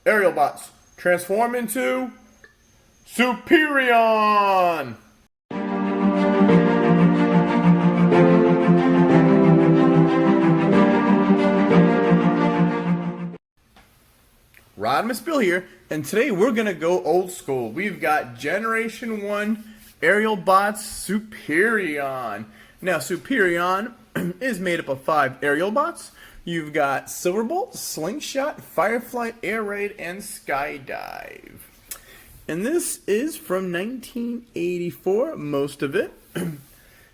AERIALBOTS, transform into Superion! Rodimus Bill here, and today we're going to go old school. We've got Generation 1 AERIALBOTS Superion. Now, Superion is made up of 5 AERIALBOTS. You've got Silverbolt, Slingshot, Firefly, Air Raid, and Skydive. And this is from 1984, most of it.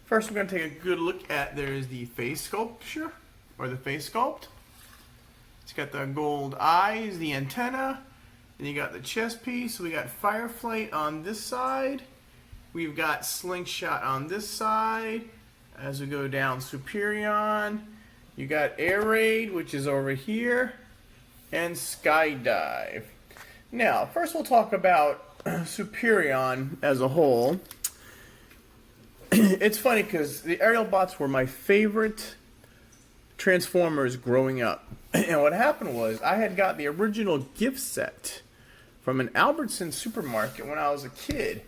First, we're going to take a good look at, there's the face sculpture, or the face sculpt. It's got the gold eyes, the antenna, and you got the chest piece. We got Firefly on this side. We've got Slingshot on this side. As we go down, Superion. You got Air Raid, which is over here, and Skydive. Now, first we'll talk about Superion as a whole. It's funny because the AERIALBOTS were my favorite Transformers growing up. And what happened was I had got the original gift set from an Albertsons supermarket when I was a kid.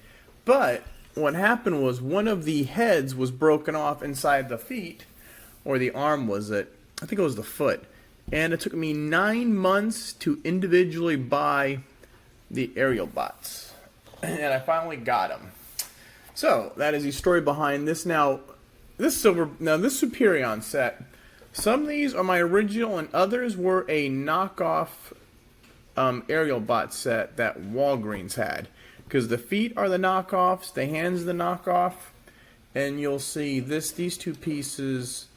But what happened was one of the heads was broken off inside the feet. Or the arm was it. I think it was the foot. And it took me 9 months to individually buy the AERIALBOTS. And I finally got them. So, that is the story behind this. Now, this Superion set, some of these are my original and others were a knockoff AERIALBOT set that Walgreens had. Because the feet are the knockoffs, the hands are the knockoff, and you'll see these two pieces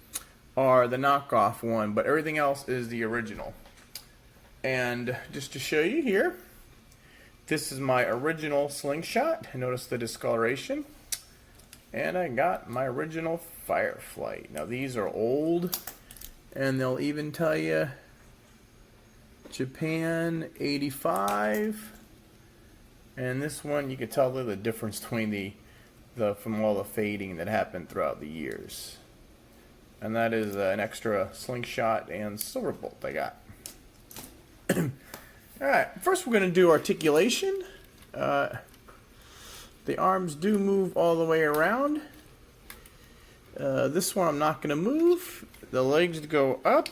are the knockoff one, but everything else is the original. And just to show you here, this is my original Slingshot. Notice the discoloration. And I got my original Firefly. Now these are old, and they'll even tell you Japan 85. And this one, you can tell the difference between from all the fading that happened throughout the years. And that is an extra Slingshot and Silverbolt I got. Alright, first we're going to do articulation. The arms do move all the way around. This one I'm not going to move. The legs go up.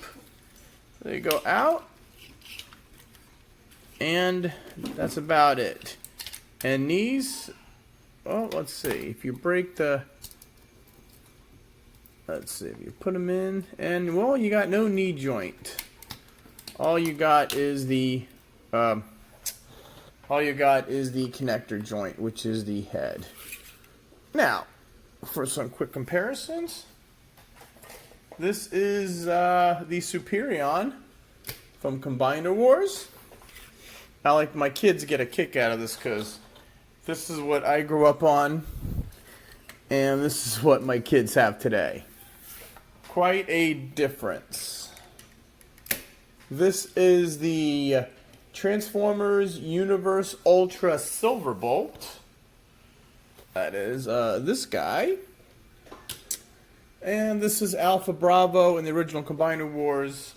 They go out. And that's about it. And knees, well, let's see. If you break the... Let's see, if you put them in, and well, you got no knee joint. All you got is the connector joint, which is the head. Now, for some quick comparisons, this is the Superion from Combiner Wars. I like my kids to get a kick out of this because this is what I grew up on, and this is what my kids have today. Quite a difference. This is the Transformers Universe Ultra Silverbolt. That is this guy. And this is Alpha Bravo in the original Combiner Wars.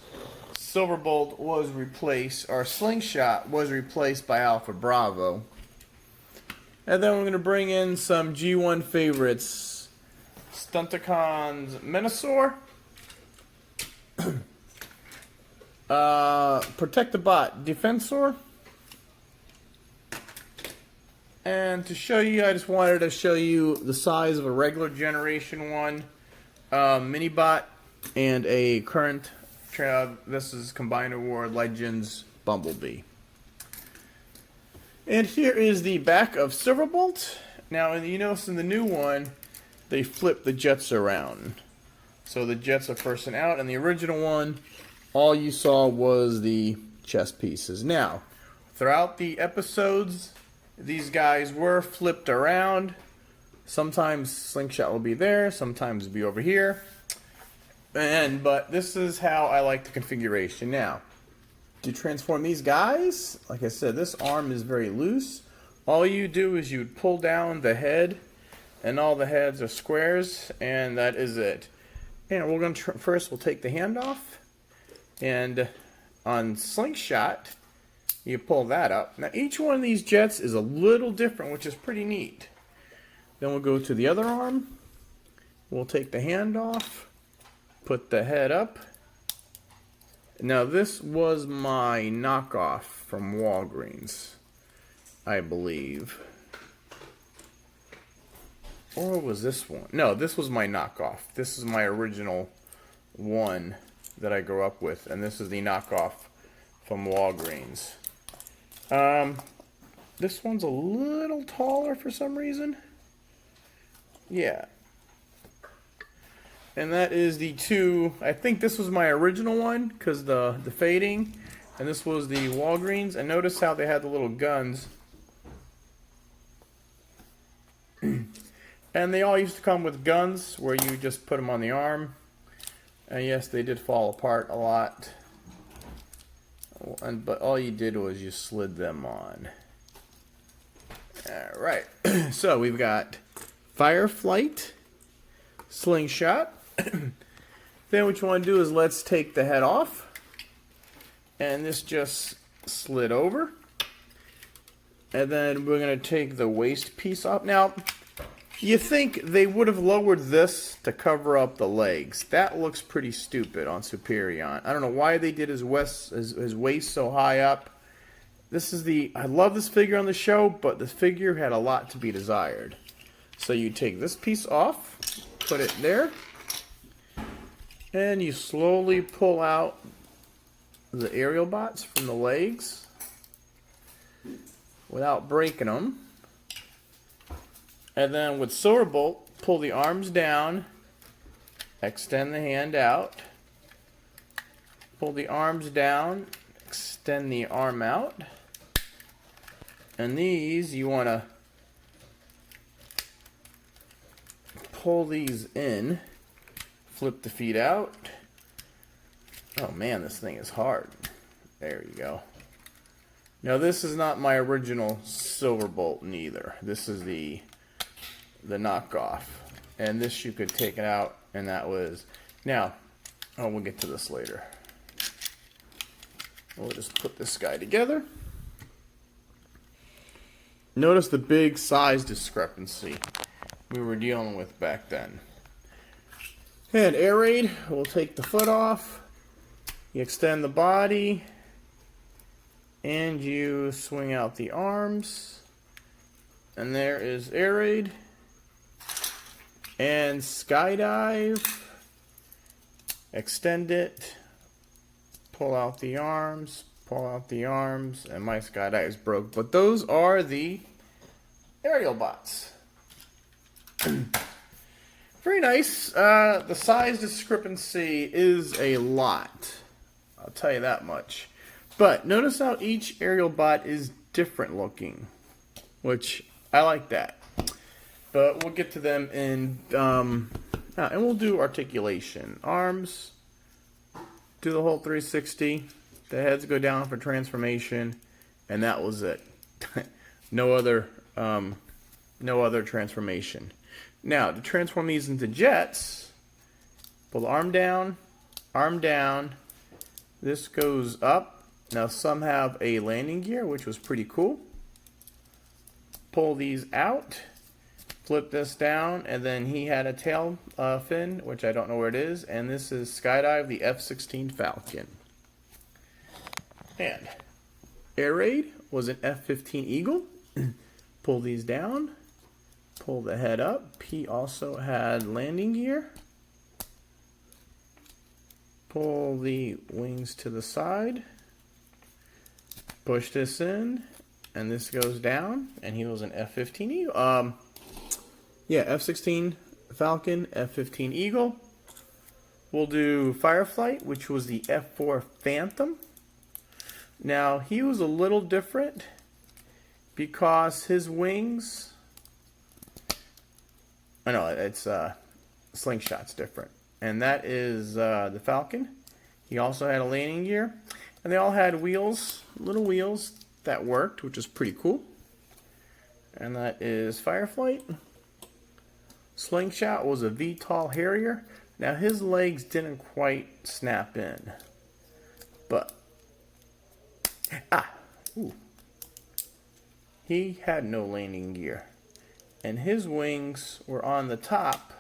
Silverbolt was replaced, or Slingshot was replaced by Alpha Bravo. And then we're going to bring in some G1 favorites. Stunticon's Menasor. Protect-A-Bot Defensor. And to show you, I just wanted to show you the size of a regular Generation 1 Minibot and a current, this is Combiner War Legends Bumblebee. And here is the back of Silverbolt. Now, you notice in the new one, they flip the jets around. So the jets are first and out, and the original one, all you saw was the chest pieces. Now, throughout the episodes, these guys were flipped around. Sometimes Slingshot will be there, sometimes it'll be over here. But this is how I like the configuration. Now, to transform these guys, like I said, this arm is very loose. All you do is you pull down the head, and all the heads are squares, and that is it. And we're going to first we'll take the hand off, and on Slingshot, You pull that up. Now each one of these jets is a little different, which is pretty neat. Then we'll go to the other arm. We'll take the hand off, put the head up. Now this was my knockoff from Walgreens, I believe. Or was this one? No, this was my knockoff. This is my original one that I grew up with, and this is the knockoff from Walgreens. This one's a little taller for some reason. Yeah. And that is the two, I think this was my original one, because the fading, and this was the Walgreens. And notice how they had the little guns. And they all used to come with guns where you just put them on the arm. And yes, they did fall apart a lot. But all you did was you slid them on. Alright, so we've got Fireflight, Slingshot. Then what you want to do is let's take the head off. And this just slid over. And then we're going to take the waist piece off. Now, you think they would have lowered this to cover up the legs. That looks pretty stupid on Superion. I don't know why they did his waist so high up. I love this figure on the show, but the figure had a lot to be desired. So you take this piece off, put it there, and you slowly pull out the AERIALBOTS from the legs without breaking them. And then with Silverbolt, pull the arms down, extend the hand out, pull the arms down, extend the arm out, and these you want to pull these in, flip the feet out. Oh man, this thing is hard. There you go. Now this is not my original Silverbolt neither. This is the knockoff, and this you could take it out, and that was we'll get to this later. We'll just put this guy together. Notice the big size discrepancy we were dealing with back then. And air raid, we'll take the foot off, you extend the body, and you swing out the arms, and there is air raid. And skydive, extend it, pull out the arms, and my skydive is broke. But those are the AERIALBOTS. Very nice. The size discrepancy is a lot. I'll tell you that much. But notice how each AERIALBOT is different looking, which I like that. But we'll get to them in, and we'll do articulation. Arms, do the whole 360. The heads go down for transformation, and that was it. No other transformation. Now, to transform these into jets, pull the arm down. This goes up. Now, some have a landing gear, which was pretty cool. Pull these out. Flip this down, and then he had a tail fin, which I don't know where it is, and this is Skydive, the F-16 Falcon. And Air Raid was an F-15 Eagle. Pull these down, pull the head up. He also had landing gear. Pull the wings to the side, push this in, and this goes down, and he was an F-15 Eagle. F-16 Falcon, F-15 Eagle. We'll do Fireflight, which was the F-4 Phantom. Now, he was a little different because his wings... I know, it's Slingshot's different. And that is the Falcon. He also had a landing gear. And they all had wheels, little wheels that worked, which is pretty cool. And that is Fireflight. Slingshot was a VTOL Harrier. Now his legs didn't quite snap in. But, Ooh. He had no landing gear. And his wings were on the top.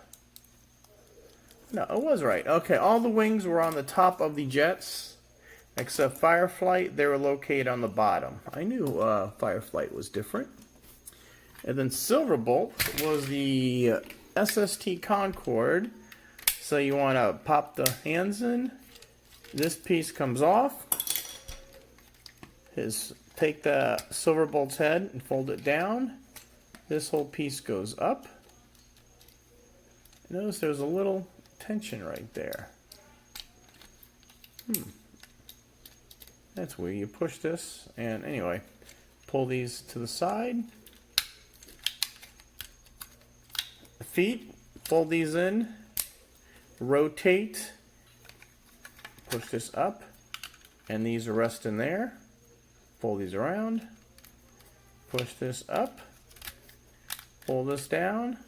No, it was right. Okay, all the wings were on the top of the jets. Except Fireflight, they were located on the bottom. I knew Fireflight was different. And then Silverbolt was the SST Concorde. So you want to pop the hands in. This piece comes off. Take the Silverbolt's head and fold it down. This whole piece goes up. Notice there's a little tension right there. That's weird. You push this, and anyway, pull these to the side. The feet, fold these in, rotate, push this up, and these rest in there. Fold these around, push this up, pull this down,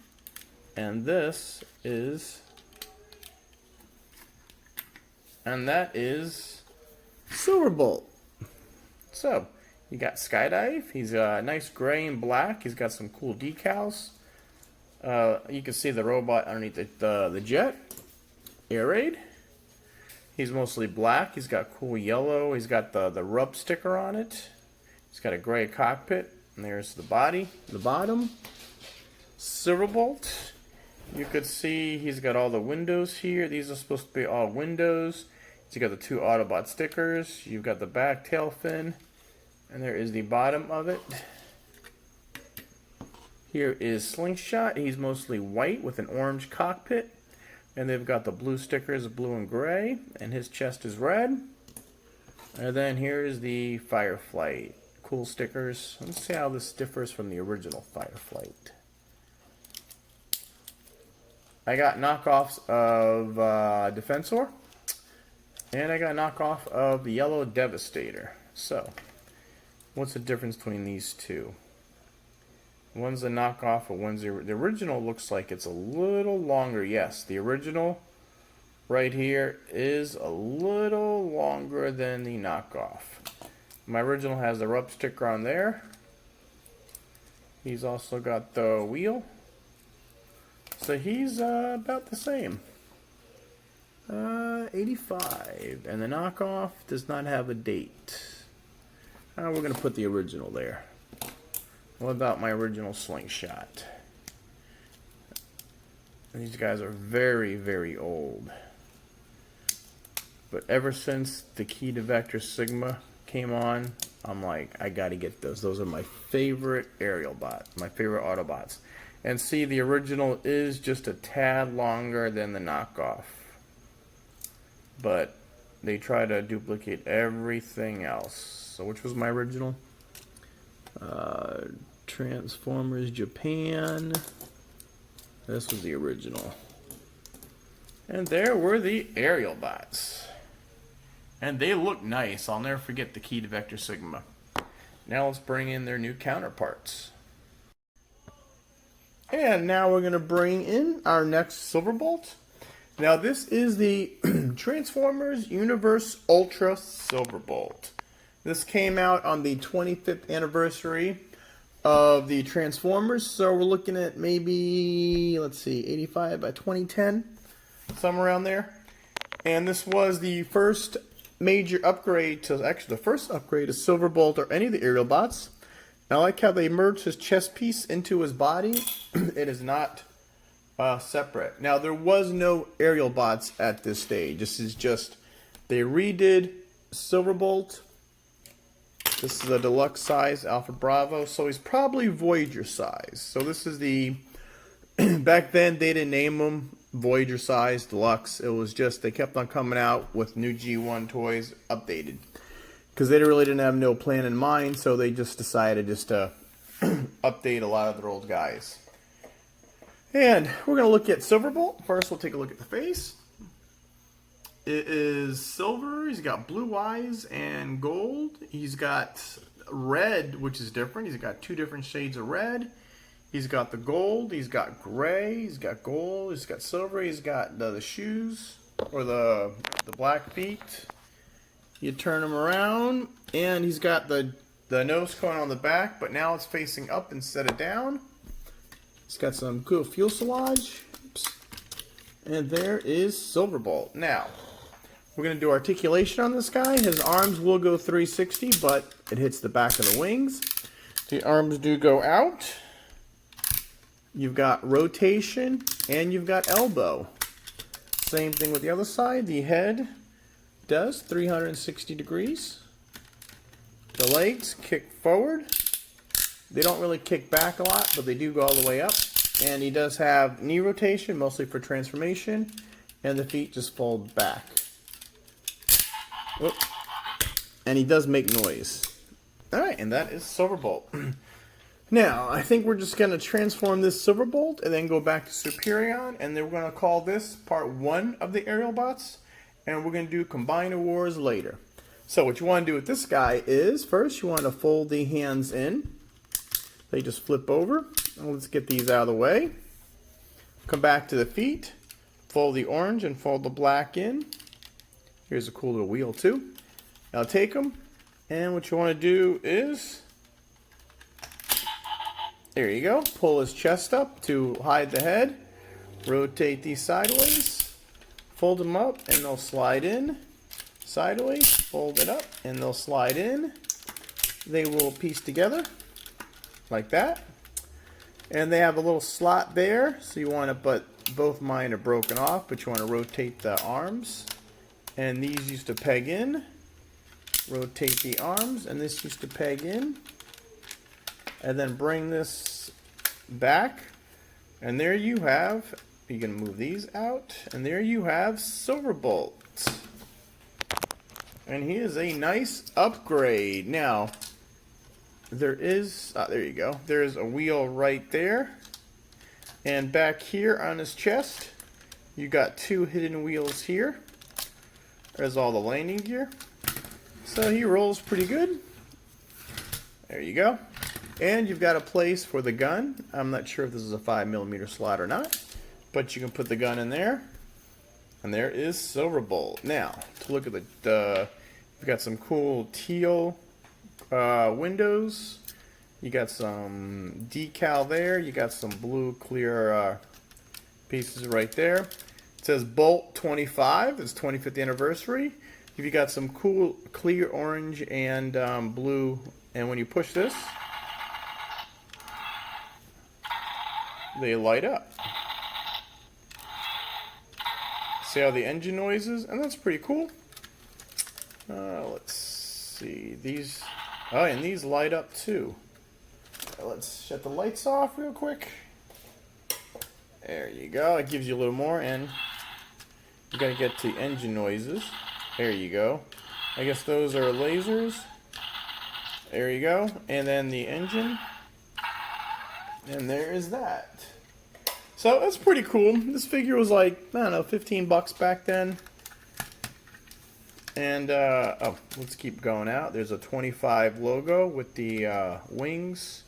and that is Silverbolt. So, you got Skydive. He's nice gray and black. He's got some cool decals. You can see the robot underneath the jet. Air Raid. He's mostly black. He's got cool yellow. He's got the rub sticker on it. He's got a gray cockpit. And there's the body, the bottom. Silverbolt. You could see he's got all the windows here. These are supposed to be all windows. So you got the two Autobot stickers. You've got the back tail fin. And there is the bottom of it. Here is Slingshot. He's mostly white with an orange cockpit. And they've got the blue stickers, blue and gray. And his chest is red. And then here is the Fireflight. Cool stickers. Let's see how this differs from the original Fireflight. I got knockoffs of Defensor. And I got a knockoff of the Yellow Devastator. So, what's the difference between these two? One's a knockoff, and one's the original. Looks like it's a little longer. Yes, the original right here is a little longer than the knockoff. My original has the rub sticker on there. He's also got the wheel. So he's about the same. 85. And the knockoff does not have a date. We're going to put the original there. What about my original Slingshot? These guys are very, very old. But ever since the Key to Vector Sigma came on, I'm like, I got to get those. Those are my favorite aerial bots, my favorite Autobots. And see, the original is just a tad longer than the knockoff. But they try to duplicate everything else. So which was my original? Transformers Japan. This was the original. And there were the aerial bots. And they look nice. I'll never forget the Key to Vector Sigma. Now let's bring in their new counterparts. And now we're going to bring in our next Silverbolt. Now this is the Transformers Universe Ultra Silverbolt. This came out on the 25th anniversary of the Transformers. So we're looking at maybe, let's see, 85 by 2010. Somewhere around there. And this was the first major upgrade to, actually the first upgrade to Silverbolt or any of the aerial bots. I like how they merged his chest piece into his body. It is not separate. Now, there was no aerial bots at this stage. This is just, they redid Silverbolt. This is a deluxe size, Alpha Bravo. So he's probably Voyager size. So this is the, back then they didn't name them Voyager size, deluxe. It was just, they kept on coming out with new G1 toys updated. Because they really didn't have no plan in mind, so they just decided just to update a lot of their old guys. And we're going to look at Silverbolt. First, we'll take a look at the face. It is silver. He's got blue eyes and gold. He's got red, which is different. He's got two different shades of red. He's got the gold. He's got gray. He's got gold. He's got silver. He's got the shoes, or the black feet. You turn him around, and he's got the the nose cone on the back, but now it's facing up instead of down. It's got some cool fuselage. Oops. And there is Silverbolt. Now, we're going to do articulation on this guy. His arms will go 360, but it hits the back of the wings. The arms do go out. You've got rotation, and you've got elbow. Same thing with the other side. The head does 360 degrees. The legs kick forward. They don't really kick back a lot, but they do go all the way up. And he does have knee rotation, mostly for transformation. And the feet just fold back. Whoop. And he does make noise. Alright, and that is Silverbolt. Now, I think we're just going to transform this Silverbolt and then go back to Superion. And then we're going to call this part 1 of the AERIALBOTS. And we're going to do Combiner Wars later. So what you want to do with this guy is, first you want to fold the hands in. They just flip over. And let's get these out of the way. Come back to the feet. Fold the orange and fold the black in. Here's a cool little wheel too. Now take them. And what you want to do is, there you go. Pull his chest up to hide the head. Rotate these sideways. Fold them up and they'll slide in. Sideways, fold it up, and they'll slide in. They will piece together, like that. And they have a little slot there, so you want to, but both mine are broken off, but you want to rotate the arms. And these used to peg in. Rotate the arms, and this used to peg in. And then bring this back. And there you have, you can move these out, and there you have Silverbolt. And he is a nice upgrade. Now, there is, there you go. There's a wheel right there. And back here on his chest, you got 2 hidden wheels here. There's all the landing gear. So he rolls pretty good. There you go. And you've got a place for the gun. I'm not sure if this is a 5mm slot or not, but you can put the gun in there. And there is Silverbolt. Now, to look at you've got some cool teal windows. You got some decal there. You got some blue clear pieces right there. It says Bolt 25. It's 25th anniversary. You got some cool clear orange and blue. And when you push this, they light up. See how the engine noise is? And that's pretty cool. Let's see. These, oh, and these light up too. Let's shut the lights off real quick. There you go. It gives you a little more, and you gotta get to engine noises. There you go. I guess those are lasers. There you go. And then the engine. And there is that. So that's pretty cool. This figure was like, I don't know, 15 bucks back then. And, oh, let's keep going out. There's a 25 logo with the wings.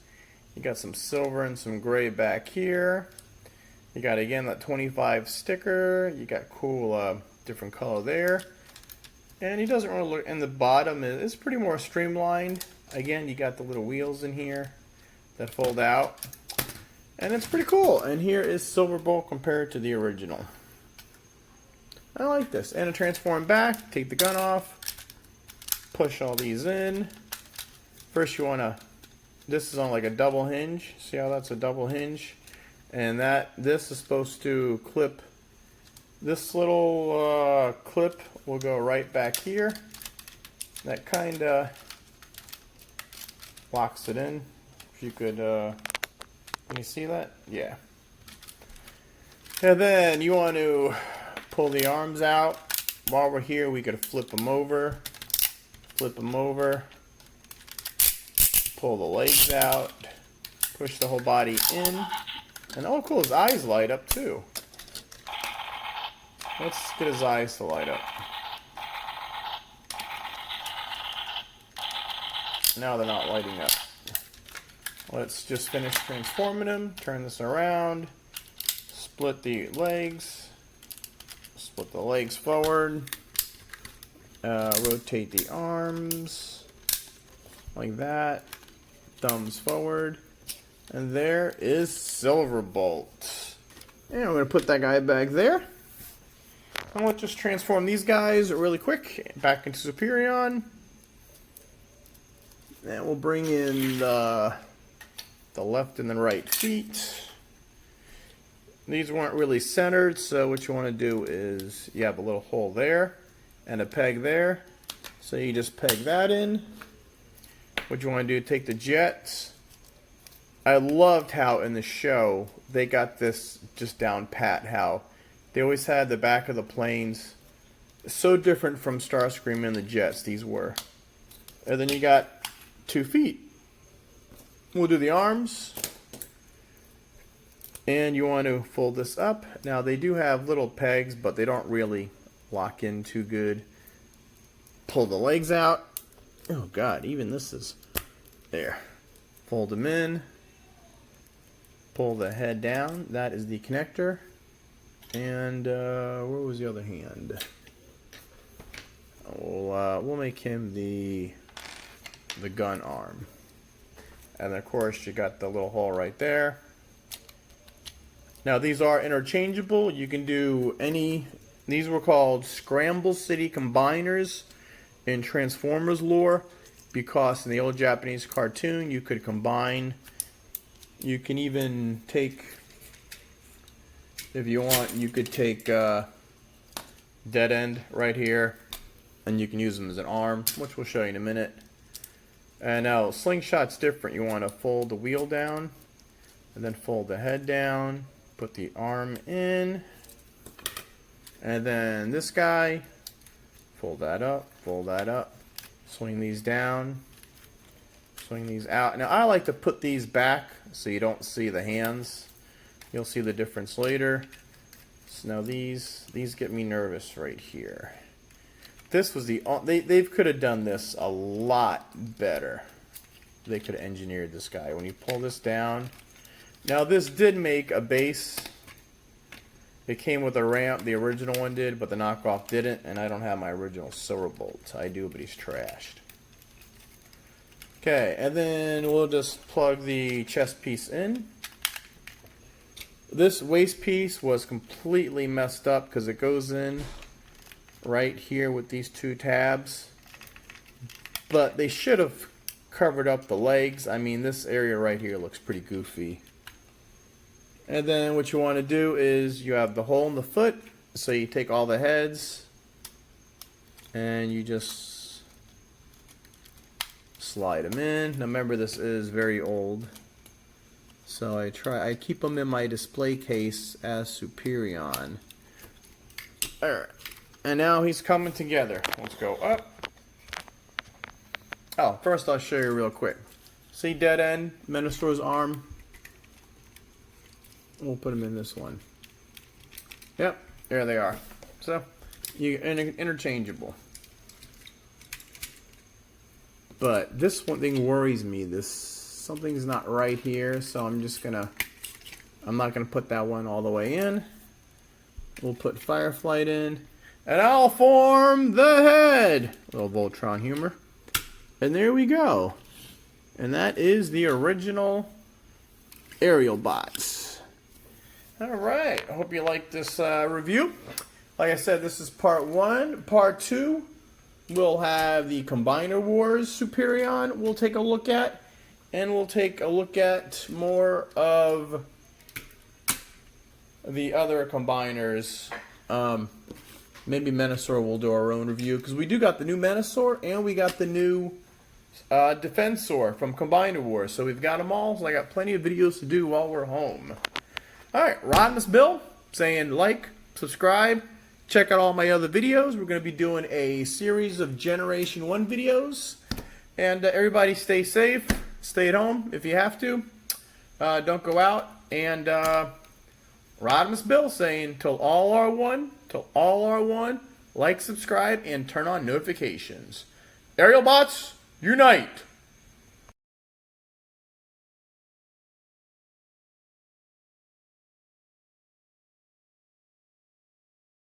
You got some silver and some gray back here. You got, again, that 25 sticker. You got cool different color there. And he doesn't really look, and the bottom is pretty more streamlined. Again, you got the little wheels in here that fold out. And it's pretty cool. And here is Silverbolt compared to the original. I like this. And a transform back. Take the gun off. Push all these in. First you want to, this is on like a double hinge. See how that's a double hinge? And this is supposed to clip. This little clip will go right back here. That kind of locks it in. If you could, can you see that? Yeah. And then you want to pull the arms out. While we're here, we could flip them over. Flip them over. Pull the legs out. Push the whole body in. And oh cool, his eyes light up too. Let's get his eyes to light up. Now they're not lighting up. Let's just finish transforming him. Turn this around. Split the legs. Split the legs forward. Rotate the arms. like that. Thumbs forward. And there is Silverbolt. And I'm going to put that guy back there. And we'll just transform these guys really quick back into Superion. And we'll bring in the left and the right feet. These weren't really centered, so what you want to do is you have a little hole there and a peg there. So you just peg that in. What you want to do, take the jets. I loved how in the show they got this just down pat, how they always had the back of the planes so different from Starscream and the jets these were. And then you got 2 feet. We'll do the arms. And you want to fold this up. Now they do have little pegs, but they don't really lock in too good. Pull the legs out. Oh god, even this is there. Fold them in. Pull the head down. That is the connector. And where was the other hand? We'll make him the gun arm. And of course you got the little hole right there. Now these are interchangeable. You can do any. These were called Scramble City Combiners in Transformers lore, because in the old Japanese cartoon you could combine. You can even take, if you want, you could take Dead End right here, and you can use them as an arm, which we'll show you in a minute. And now Slingshot's different. You want to fold the wheel down, and then fold the head down. Put the arm in, and then this guy, fold that up, swing these down, swing these out. Now I like to put these back so you don't see the hands. You'll see the difference later. So now these get me nervous right here. This was they could have done this a lot better. They could have engineered this guy. When you pull this down. Now this did make a base. It came with a ramp, the original one did, but the knockoff didn't, and I don't have my original Silverbolt. I do, but he's trashed. Okay, and then we'll just plug the chest piece in. This waist piece was completely messed up because it goes in right here with these 2 tabs. But they should have covered up the legs. I mean, this area right here looks pretty goofy. And then what you want to do is you have the hole in the foot, so you take all the heads and you just slide them in. Now remember, this is very old, so I keep them in my display case as Superion. Alright, and now he's coming together. Let's go up. Oh, first I'll show you real quick. See Dead End, Menastor's arm? We'll put them in this one. Yep, there they are. So, interchangeable. But this one thing worries me. Something's not right here, so I'm not gonna put that one all the way in. We'll put Fireflight in, and I'll form the head. Little Voltron humor. And there we go. And that is the original AERIALBOTS. Alright, I hope you liked this review. Like I said, this is part 1. Part 2, we'll have the Combiner Wars Superion we'll take a look at. And we'll take a look at more of the other combiners. Maybe Menasor will do our own review, because we do got the new Menasor and we got the new Defensor from Combiner Wars. So we've got them all, so I got plenty of videos to do while we're home. Alright, Rodimus Bill saying like, subscribe, check out all my other videos. We're going to be doing a series of Generation 1 videos. And everybody stay safe, stay at home if you have to. Don't go out. And Rodimus Bill saying, till all are one, like, subscribe, and turn on notifications. AERIALBOTS, unite!